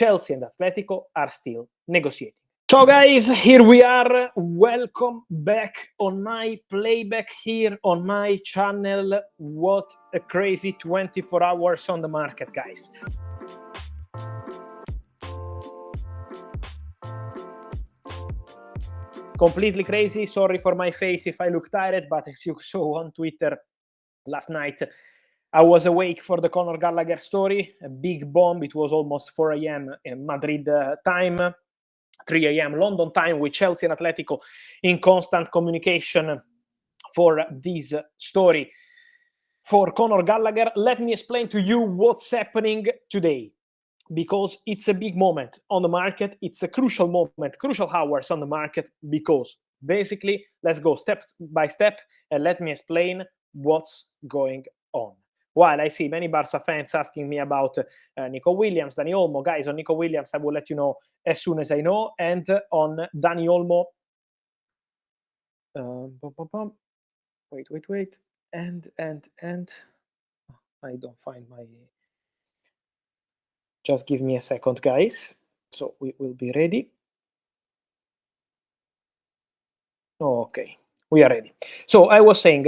Chelsea and Atletico are still negotiating. So guys, here we are. Welcome back on my playback here on my channel. What a crazy 24 hours on the market, guys. Completely crazy. Sorry for my face if I look tired, but as you saw on Twitter last night, I was awake for the Conor Gallagher story. A big bomb. It was almost 4 a.m. in Madrid time. 3 a.m. London time, with Chelsea and Atletico in constant communication for this story for Conor Gallagher. Let me explain to you what's happening today, because it's a big moment on the market. It's a crucial moment, crucial hours on the market, because basically, let's go step by step and let me explain what's going on. While I see many Barca fans asking me about Nico Williams, Dani Olmo. Guys, on Nico Williams, I will let you know as soon as I know. And on Dani Olmo, wait. And I don't find my... Just give me a second, guys. So we will be ready. Okay, we are ready. So I was saying...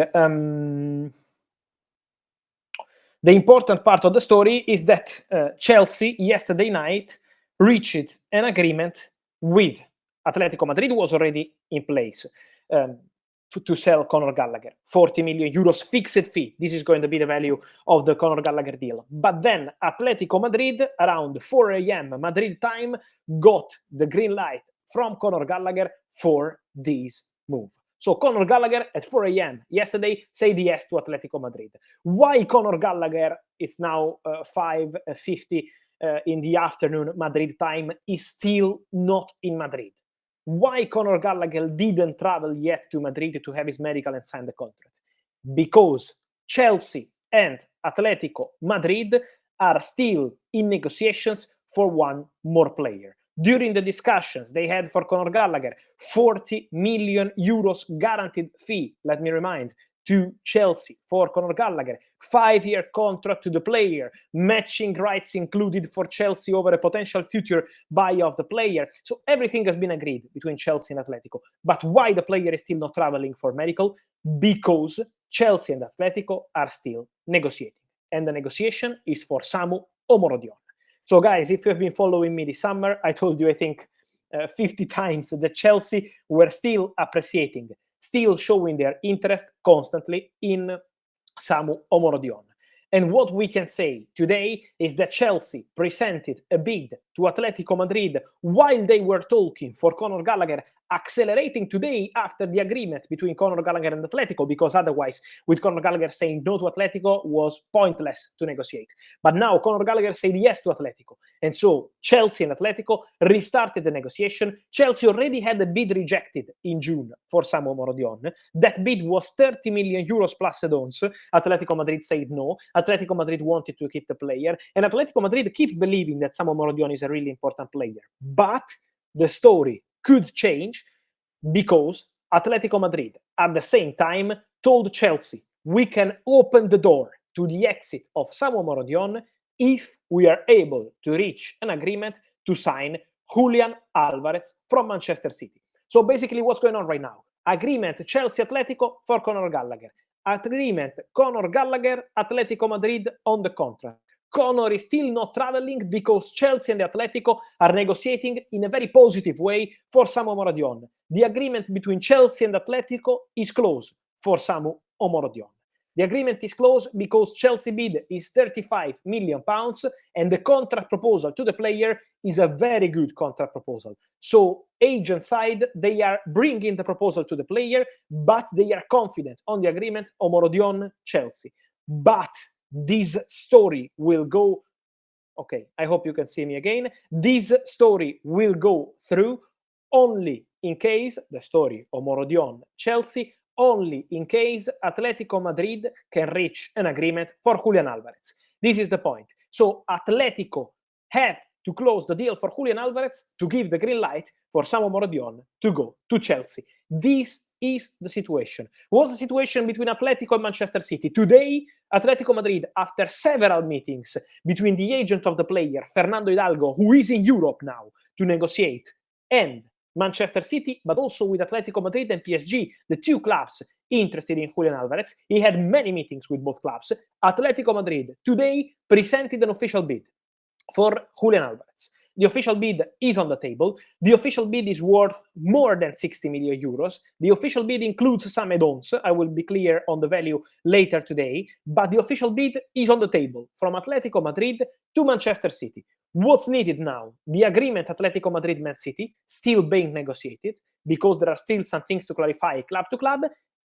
the important part of the story is that Chelsea yesterday night reached an agreement with Atletico Madrid. Was already in place to sell Conor Gallagher. 40 million euros fixed fee. This is going to be the value of the Conor Gallagher deal. But then Atletico Madrid, around 4 a.m. Madrid time, got the green light from Conor Gallagher for this move. So Conor Gallagher at 4 a.m. yesterday said yes to Atletico Madrid. Why Conor Gallagher, it's now 5:50 in the afternoon Madrid time, is still not in Madrid? Why Conor Gallagher didn't travel yet to Madrid to have his medical and sign the contract? Because Chelsea and Atletico Madrid are still in negotiations for one more player. During the discussions they had for Conor Gallagher, 40 million euros guaranteed fee, let me remind, to Chelsea for Conor Gallagher. 5-year contract to the player, matching rights included for Chelsea over a potential future buy of the player. So everything has been agreed between Chelsea and Atletico. But why the player is still not traveling for medical? Because Chelsea and Atletico are still negotiating. And the negotiation is for Samu Omorodion. So guys, if you've been following me this summer, I told you, I think, 50 times that Chelsea were still appreciating, still showing their interest constantly in Samu Omorodion. And what we can say today is that Chelsea presented a bid to Atletico Madrid while they were talking for Conor Gallagher, accelerating today after the agreement between Conor Gallagher and Atletico, because otherwise, with Conor Gallagher saying no to Atletico, was pointless to negotiate. But now Conor Gallagher said yes to Atletico. And so Chelsea and Atletico restarted the negotiation. Chelsea already had a bid rejected in June for Samu Omorodion. That bid was 30 million euros plus add-ons. Atletico Madrid said no. Atletico Madrid wanted to keep the player. And Atletico Madrid keep believing that Samu Omorodion is a really important player. But the story could change, because Atletico Madrid at the same time told Chelsea, we can open the door to the exit of Samu Omorodion if we are able to reach an agreement to sign Julian Alvarez from Manchester City. So basically what's going on right now? Agreement Chelsea-Atletico for Conor Gallagher. Agreement Conor Gallagher, Atletico Madrid on the contract. Conor is still not traveling because Chelsea and the Atletico are negotiating in a very positive way for Samu Omorodion. The agreement between Chelsea and Atletico is close for Samu Omorodion. The agreement is close because Chelsea bid is £35 million and the contract proposal to the player is a very good contract proposal. So agent side, they are bringing the proposal to the player, but they are confident on the agreement Omorodion Chelsea. But this story will go, okay, I hope you can see me again. This story will go through only in case, the story Omorodion Chelsea, only in case Atletico Madrid can reach an agreement for Julian Alvarez. This is the point. So Atletico have to close the deal for Julian Alvarez to give the green light for Samu Omorodion to go to Chelsea. This is the situation? What's the situation between Atletico and Manchester City? Today, Atletico Madrid, after several meetings between the agent of the player, Fernando Hidalgo, who is in Europe now to negotiate, and Manchester City, but also with Atletico Madrid and PSG, the two clubs interested in Julian Alvarez. He had many meetings with both clubs. Atletico Madrid today presented an official bid for Julian Alvarez. The official bid is on the table. The official bid is worth more than 60 million euros. The official bid includes some add-ons. I will be clear on the value later today. But the official bid is on the table from Atletico Madrid to Manchester City. What's needed now? The agreement Atletico Madrid-Man City still being negotiated because there are still some things to clarify club to club.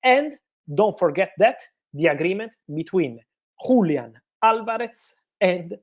And don't forget that the agreement between Julian Alvarez and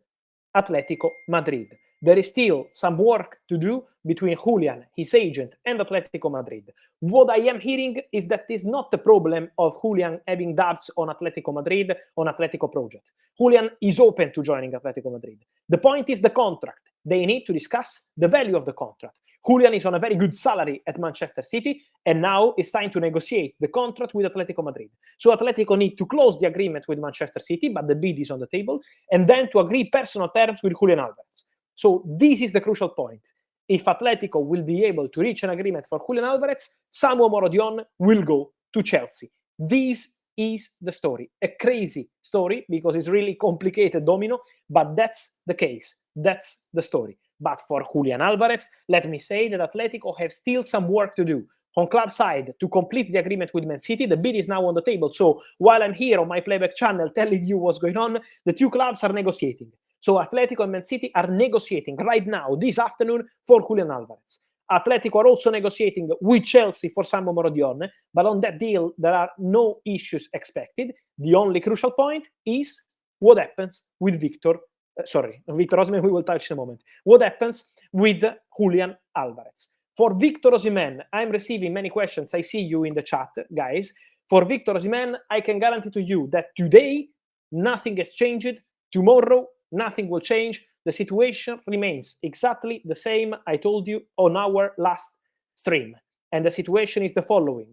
Atletico Madrid. There is still some work to do between Julian, his agent, and Atletico Madrid. What I am hearing is that it's not the problem of Julian having doubts on Atletico Madrid, on Atletico project. Julian is open to joining Atletico Madrid. The point is the contract. They need to discuss the value of the contract. Julian is on a very good salary at Manchester City, and now it's time to negotiate the contract with Atletico Madrid. So Atletico need to close the agreement with Manchester City, but the bid is on the table, and then to agree personal terms with Julian Alvarez. So this is the crucial point. If Atletico will be able to reach an agreement for Julian Alvarez, Samu Omorodion will go to Chelsea. This is the story. A crazy story because it's really complicated, Domino, but that's the case. That's the story. But for Julian Alvarez, let me say that Atletico have still some work to do. On club side, to complete the agreement with Man City, the bid is now on the table. So while I'm here on my playback channel telling you what's going on, the two clubs are negotiating. So Atletico and Man City are negotiating right now, this afternoon, for Julian Alvarez. Atletico are also negotiating with Chelsea for Samu Omorodion, but on that deal, there are no issues expected. The only crucial point is what happens with Victor Osimhen, we will touch in a moment. What happens with Julian Alvarez? For Victor Osimhen, I'm receiving many questions. I see you in the chat, guys. For Victor Osimhen, I can guarantee to you that today, nothing has changed. Tomorrow, nothing will change. The situation remains exactly the same I told you on our last stream. And the situation is the following.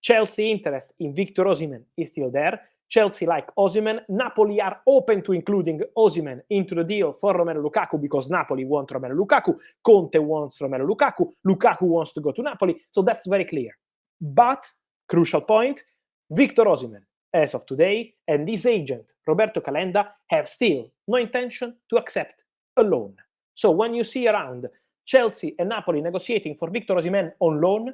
Chelsea interest in Victor Osimhen is still there. Chelsea like Osimhen. Napoli are open to including Osimhen into the deal for Romelu Lukaku because Napoli wants Romelu Lukaku. Conte wants Romelu Lukaku. Lukaku wants to go to Napoli. So that's very clear. But, crucial point, Victor Osimhen, as of today, and his agent, Roberto Calenda, have still no intention to accept a loan. So when you see around Chelsea and Napoli negotiating for Victor Osimhen on loan,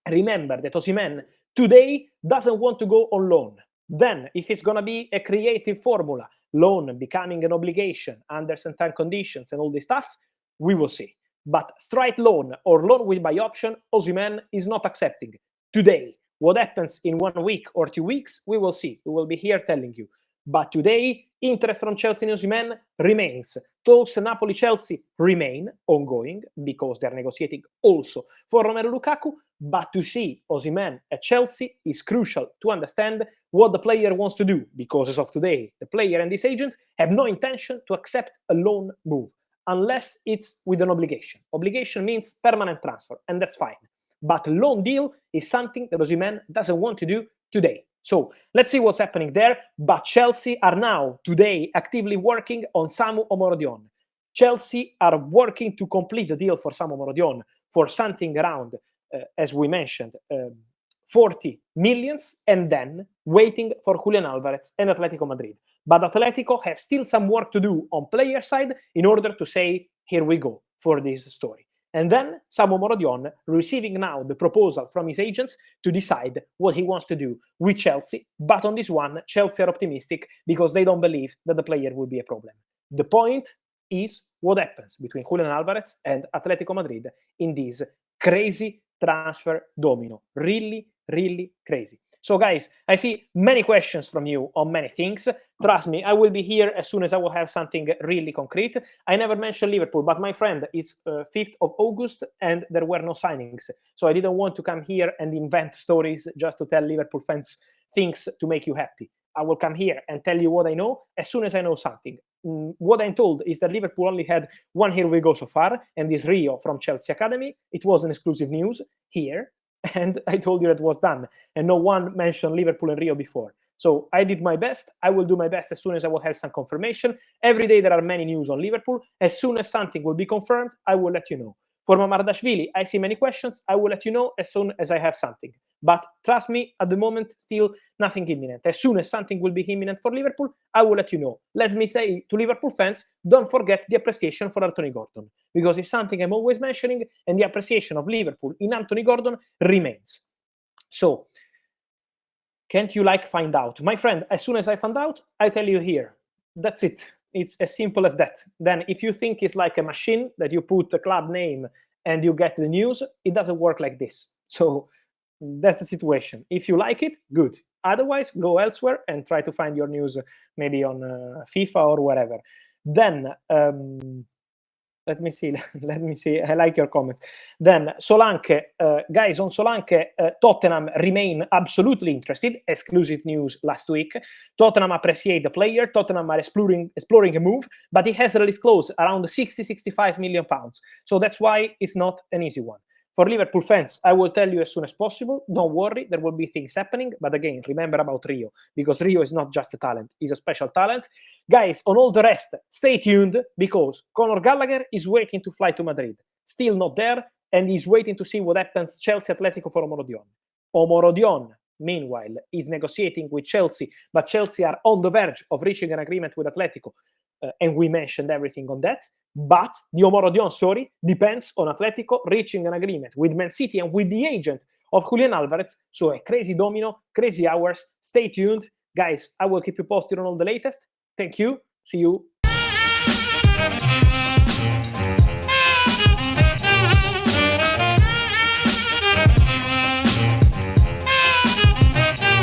remember that Osimhen today doesn't want to go on loan. Then, if it's going to be a creative formula, loan becoming an obligation under certain conditions and all this stuff, we will see. But straight loan or loan with buy option, Osimhen is not accepting today. What happens in 1 week or 2 weeks, we will see. We will be here telling you. But today, interest from Chelsea and Osimhen remains. Talks Napoli-Chelsea remain ongoing because they're negotiating also for Romelu Lukaku. But to see Osimhen at Chelsea is crucial to understand what the player wants to do because as of today, the player and his agent have no intention to accept a loan move unless it's with an obligation. Obligation means permanent transfer, and that's fine. But loan deal is something that Osimhen doesn't want to do today. So let's see what's happening there. But Chelsea are now today actively working on Samu Omorodion. Chelsea are working to complete the deal for Samu Omorodion for something around, as we mentioned, 40 millions, and then waiting for Julian Alvarez and Atletico Madrid. But Atletico have still some work to do on player side in order to say, here we go for this story. And then Samu Omorodion receiving now the proposal from his agents to decide what he wants to do with Chelsea. But on this one, Chelsea are optimistic because they don't believe that the player will be a problem. The point is what happens between Julian Alvarez and Atletico Madrid in this crazy transfer domino. Really, really crazy. So guys, I see many questions from you on many things. Trust me, I will be here as soon as I will have something really concrete. I never mentioned Liverpool, but my friend, it's 5th of August and there were no signings. So I didn't want to come here and invent stories just to tell Liverpool fans things to make you happy. I will come here and tell you what I know as soon as I know something. What I'm told is that Liverpool only had one here we go so far, and this Rio from Chelsea Academy. It wasn't exclusive news here. and I told you that was done, and no one mentioned Liverpool and Rio before. So I did my best. I will do my best as soon as I will have some confirmation. Every day there are many news on Liverpool. As soon as something will be confirmed, I will let you know. For Mamardashvili, I see many questions. I will let you know as soon as I have something. But trust me, at the moment, still nothing imminent. As soon as something will be imminent for Liverpool, I will let you know. Let me say to Liverpool fans, don't forget the appreciation for Anthony Gordon, because it's something I'm always mentioning, and the appreciation of Liverpool in Anthony Gordon remains. So, can't you find out? My friend, as soon as I find out, I tell you here. That's it. It's as simple as that. Then if you think it's like a machine that you put a club name and you get the news, it doesn't work like this. So that's the situation. If you like it, good. Otherwise, go elsewhere and try to find your news maybe on FIFA or wherever. Then let me see. I like your comments. Then Solanke, guys, on Solanke, Tottenham remain absolutely interested. Exclusive news last week. Tottenham appreciate the player. Tottenham are exploring a move, but he has released close around 60-65 million pounds. So that's why it's not an easy one. For Liverpool fans, I will tell you as soon as possible. Don't worry, there will be things happening. But again, remember about Rio, because Rio is not just a talent, he's a special talent. Guys, on all the rest, stay tuned, because Conor Gallagher is waiting to fly to Madrid. Still not there, and he's waiting to see what happens Chelsea Atletico for Omorodion. Omorodion, meanwhile, is negotiating with Chelsea, but Chelsea are on the verge of reaching an agreement with Atletico. And we mentioned everything on that. But the Omorodion story depends on Atletico reaching an agreement with Man City and with the agent of Julian Alvarez. So a crazy domino, crazy hours. Stay tuned. Guys, I will keep you posted on all the latest. Thank you. See you